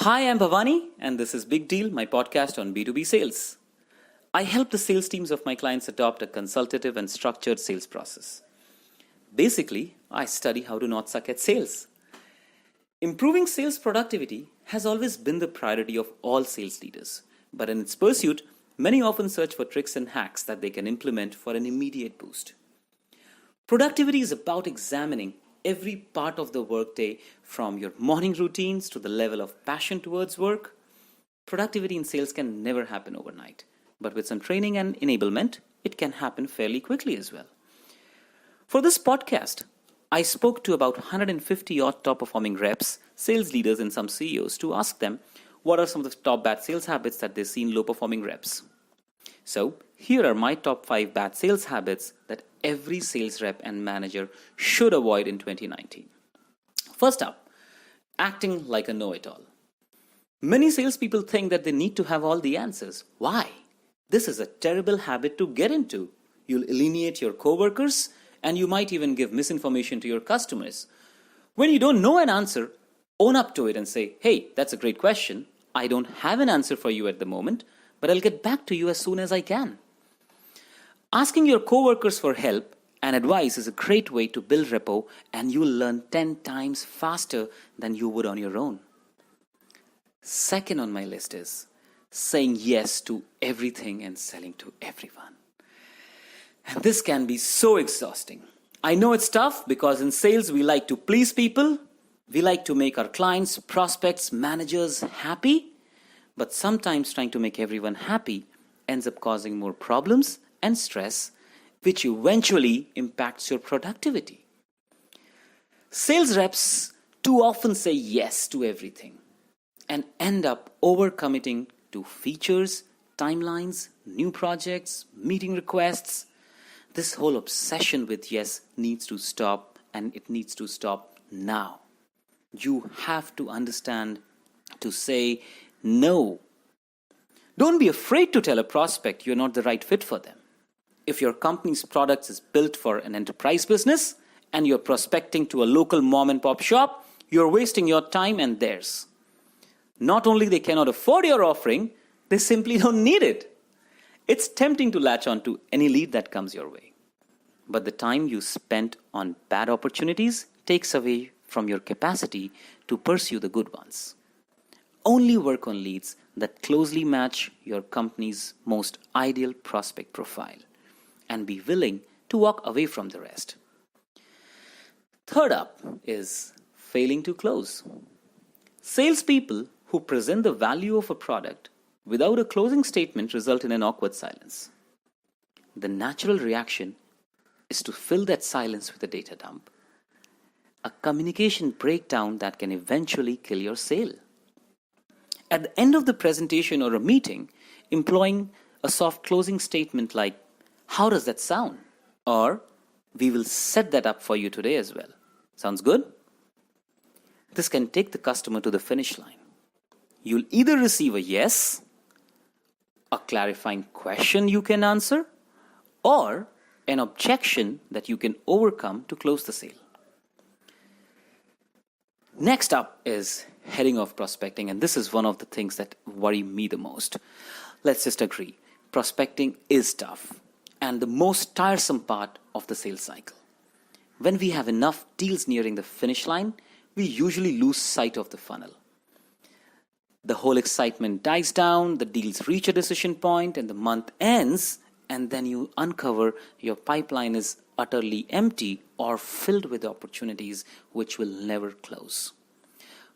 Hi, I'm BHAWANI, and this is Big Deal, my podcast on B2B sales. I help the sales teams of my clients adopt a consultative and structured sales process. Basically, I study how to not suck at sales. Improving sales productivity has always been the priority of all sales leaders, but in its pursuit, many often search for tricks and hacks that they can implement for an immediate boost. Productivity is about examining every part of the workday, from your morning routines to the level of passion towards work. Productivity in sales can never happen overnight, but with some training and enablement, it can happen fairly quickly as well. For this podcast, I spoke to about 150 odd top performing reps, sales leaders, and some CEOs to ask them what are some of the top bad sales habits that they see in low performing reps. So, here are my top 5 bad sales habits that every sales rep and manager should avoid in 2019. First up, acting like a know-it-all. Many salespeople think that they need to have all the answers. Why? This is a terrible habit to get into. You'll alienate your coworkers, and you might even give misinformation to your customers. When you don't know an answer, own up to it and say, hey, that's a great question. I don't have an answer for you at the moment, but I'll get back to you as soon as I can. Asking your coworkers for help and advice is a great way to build rapport, and you'll learn 10 times faster than you would on your own. Second on my list is saying yes to everything and selling to everyone. And this can be so exhausting. I know it's tough because in sales we like to please people. We like to make our clients, prospects, managers happy. But sometimes trying to make everyone happy ends up causing more problems and stress, which eventually impacts your productivity. Sales reps too often say yes to everything and end up overcommitting to features, timelines, new projects, meeting requests. This whole obsession with yes needs to stop, and it needs to stop now. You have to understand to say no. Don't be afraid to tell a prospect you're not the right fit for them. If your company's product is built for an enterprise business and you're prospecting to a local mom and pop shop, you're wasting your time and theirs. Not only they cannot afford your offering, they simply don't need it. It's tempting to latch on to any lead that comes your way. But the time you spent on bad opportunities takes away from your capacity to pursue the good ones. Only work on leads that closely match your company's most ideal prospect profile, and be willing to walk away from the rest. Third up is failing to close. Salespeople who present the value of a product without a closing statement result in an awkward silence. The natural reaction is to fill that silence with a data dump, a communication breakdown that can eventually kill your sale. At the end of the presentation or a meeting, employing a soft closing statement like, how does that sound? Or, we will set that up for you today as well. Sounds good? This can take the customer to the finish line. You'll either receive a yes, a clarifying question you can answer, or an objection that you can overcome to close the sale. Next up is heading off prospecting, and this is one of the things that worry me the most. Let's just agree, prospecting is tough and the most tiresome part of the sales cycle. When we have enough deals nearing the finish line, we usually lose sight of the funnel. The whole excitement dies down, the deals reach a decision point, and the month ends, and then you uncover your pipeline is utterly empty or filled with opportunities which will never close.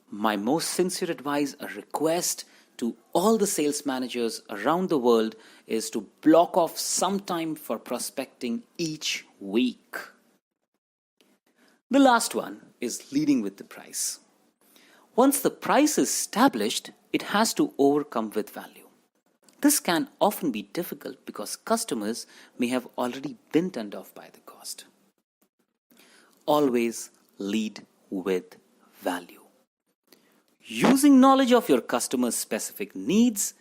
My most sincere advice, a request to all the sales managers around the world, is to block off some time for prospecting each week. The last one is leading with the price. Once the price is established, it has to overcome with value. This can often be difficult because customers may have already been turned off by the cost. Always lead with value. Using knowledge of your customer's specific needs,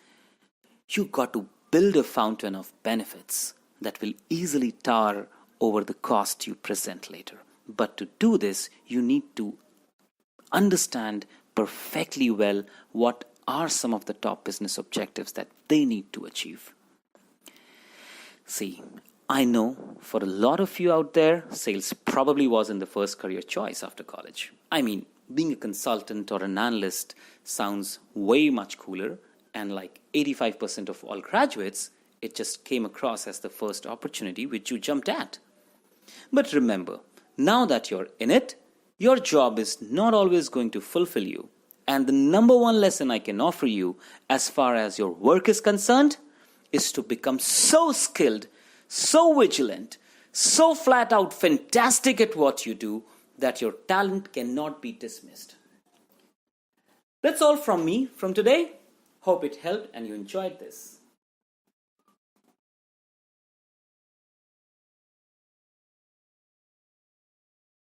you got to build a fountain of benefits that will easily tower over the cost you present later. But to do this, you need to understand perfectly well what are some of the top business objectives that they need to achieve. See, I know for a lot of you out there, sales probably wasn't the first career choice after college. I mean, being a consultant or an analyst sounds way much cooler, and like 85% of all graduates, it just came across as the first opportunity which you jumped at. But remember, now that you're in it, your job is not always going to fulfill you. And the number one lesson I can offer you as far as your work is concerned is to become so skilled, so vigilant, so flat out fantastic at what you do that your talent cannot be dismissed. That's all from me from today. Hope it helped and you enjoyed this.